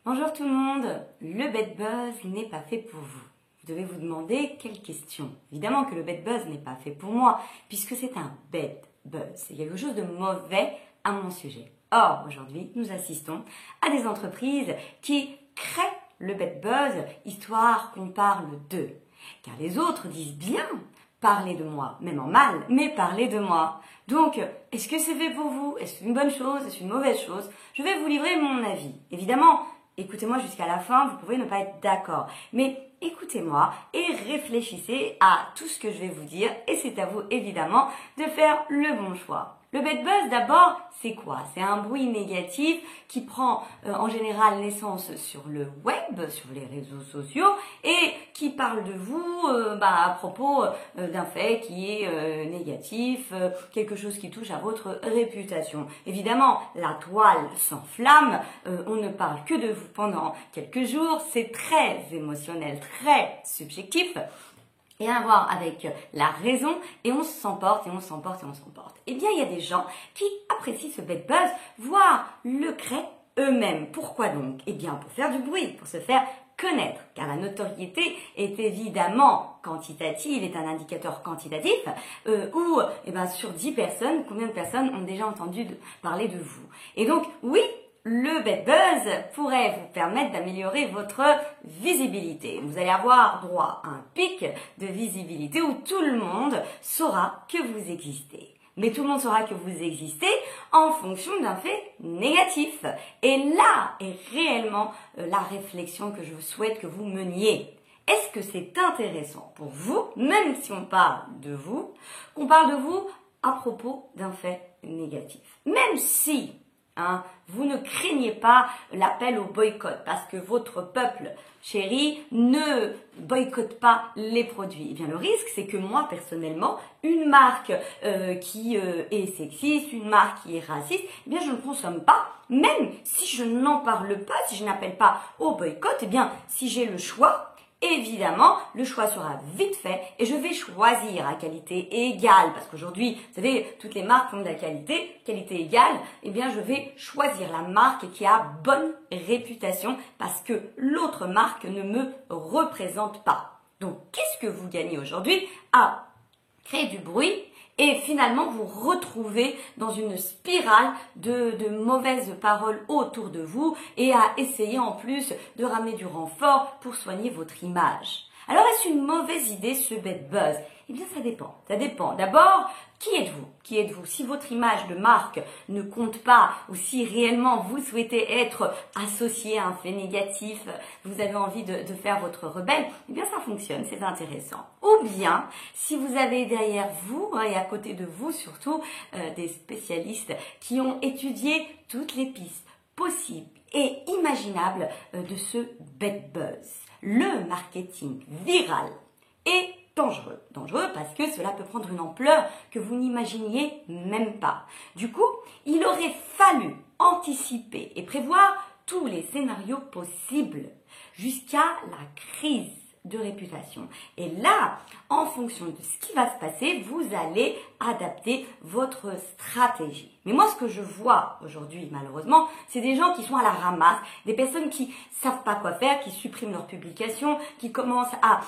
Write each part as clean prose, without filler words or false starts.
Bonjour tout le monde, le bad buzz n'est pas fait pour vous. Vous devez vous demander quelle question. Évidemment que le bad buzz n'est pas fait pour moi, puisque c'est un bad buzz. C'est quelque chose de mauvais à mon sujet. Or, aujourd'hui, nous assistons à des entreprises qui créent le bad buzz, histoire qu'on parle d'eux. Car les autres disent bien parler de moi, même en mal, mais parler de moi. Donc, est-ce que c'est fait pour vous? Est-ce une bonne chose? Est-ce une mauvaise chose? Je vais vous livrer mon avis. Évidemment, écoutez-moi jusqu'à la fin, vous pouvez ne pas être d'accord. Mais écoutez-moi et réfléchissez à tout ce que je vais vous dire. Et c'est à vous, évidemment, de faire le bon choix. Le bad buzz, d'abord, c'est quoi? C'est un bruit négatif qui prend en général naissance sur le web, sur les réseaux sociaux, et qui parle de vous à propos d'un fait qui est négatif, quelque chose qui touche à votre réputation. Évidemment, la toile s'enflamme, on ne parle que de vous pendant quelques jours, c'est très émotionnel, très subjectif. Rien à voir avec la raison, et on s'emporte, et on s'emporte, et on s'emporte. Eh bien, il y a des gens qui apprécient ce bad buzz, voire le créent eux-mêmes. Pourquoi donc? Eh bien, pour faire du bruit, pour se faire connaître, car la notoriété est évidemment quantitative, est un indicateur quantitatif, où sur 10 personnes, combien de personnes ont déjà entendu parler de vous? Et donc, oui, le bad buzz pourrait vous permettre d'améliorer votre visibilité. Vous allez avoir droit à un pic de visibilité où tout le monde saura que vous existez. Mais tout le monde saura que vous existez en fonction d'un fait négatif. Et là est réellement la réflexion que je souhaite que vous meniez. Est-ce que c'est intéressant pour vous, même si on parle de vous, qu'on parle de vous à propos d'un fait négatif? Même si vous ne craignez pas l'appel au boycott parce que votre peuple chéri ne boycotte pas les produits. Eh bien, le risque, c'est que moi, personnellement, une marque qui est sexiste, une marque qui est raciste, eh bien, je ne consomme pas. Même si je n'en parle pas, si je n'appelle pas au boycott, eh bien, si j'ai le choix, évidemment, le choix sera vite fait et je vais choisir à qualité égale. Parce qu'aujourd'hui, vous savez, toutes les marques font de la qualité égale. Eh bien, je vais choisir la marque qui a bonne réputation parce que l'autre marque ne me représente pas. Donc, qu'est-ce que vous gagnez aujourd'hui à créer du bruit et finalement vous retrouvez dans une spirale de mauvaises paroles autour de vous et à essayer en plus de ramener du renfort pour soigner votre image. Alors est-ce une mauvaise idée ce bad buzz? Eh bien ça dépend. Ça dépend. D'abord, qui êtes-vous? Qui êtes-vous? Si votre image de marque ne compte pas ou si réellement vous souhaitez être associé à un fait négatif, vous avez envie de faire votre rebelle, eh bien ça fonctionne, c'est intéressant. Ou bien, si vous avez derrière vous et à côté de vous surtout des spécialistes qui ont étudié toutes les pistes possibles et imaginables de ce bad buzz. Le marketing viral est dangereux. Dangereux parce que cela peut prendre une ampleur que vous n'imaginiez même pas. Du coup, il aurait fallu anticiper et prévoir tous les scénarios possibles jusqu'à la crise de réputation. Et là, en fonction de ce qui va se passer, vous allez adapter votre stratégie. Mais moi, ce que je vois aujourd'hui, malheureusement, c'est des gens qui sont à la ramasse, des personnes qui savent pas quoi faire, qui suppriment leurs publications, qui commencent à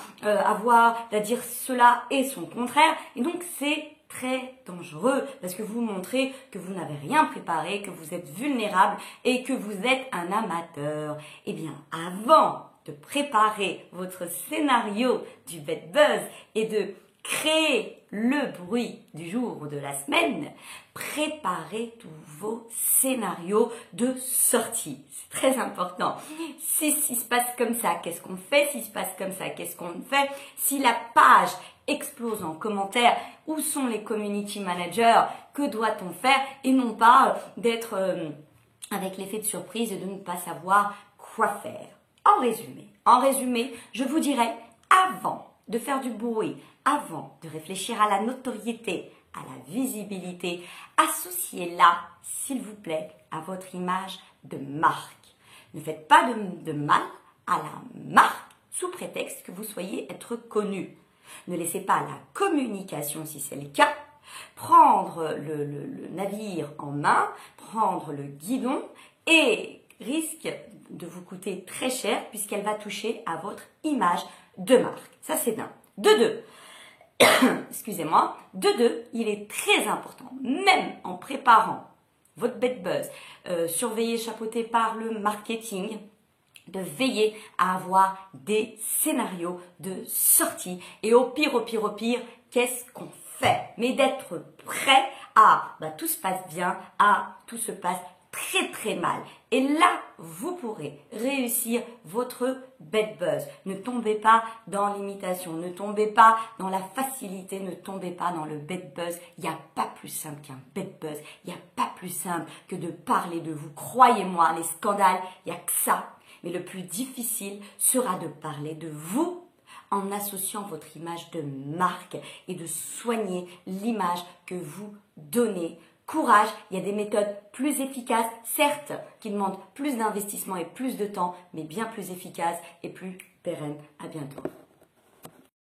dire cela et son contraire. Et donc, c'est très dangereux parce que vous montrez que vous n'avez rien préparé, que vous êtes vulnérable et que vous êtes un amateur. Eh bien, avant de préparer votre scénario du bad buzz et de créer le bruit du jour ou de la semaine, préparez tous vos scénarios de sortie. C'est très important. Si se passe comme ça, qu'est-ce qu'on fait? Si se passe comme ça, qu'est-ce qu'on fait? Si la page explose en commentaire, où sont les community managers? Que doit-on faire? Et non pas d'être avec l'effet de surprise et de ne pas savoir quoi faire. En résumé, je vous dirais, avant de faire du bruit, avant de réfléchir à la notoriété, à la visibilité, associez-la, s'il vous plaît, à votre image de marque. Ne faites pas de mal à la marque sous prétexte que vous soyez être connu. Ne laissez pas la communication, si c'est le cas, prendre le navire en main, prendre le guidon et risque de vous coûter très cher puisqu'elle va toucher à votre image de marque. Ça, c'est d'un. De deux, excusez-moi, de deux, il est très important, même en préparant votre bed buzz, surveillé, chapeauté par le marketing, de veiller à avoir des scénarios de sortie. Et au pire, qu'est-ce qu'on fait? Mais d'être prêt à tout se passe bien, à tout se passe très mal. Et là, vous pourrez réussir votre bed buzz. Ne tombez pas dans l'imitation, ne tombez pas dans la facilité, ne tombez pas dans le bed buzz. Il n'y a pas plus simple qu'un bed buzz. Il n'y a pas plus simple que de parler de vous. Croyez-moi, les scandales, il n'y a que ça. Mais le plus difficile sera de parler de vous en associant votre image de marque et de soigner l'image que vous donnez. Courage, il y a des méthodes plus efficaces, certes, qui demandent plus d'investissement et plus de temps, mais bien plus efficaces et plus pérennes. À bientôt.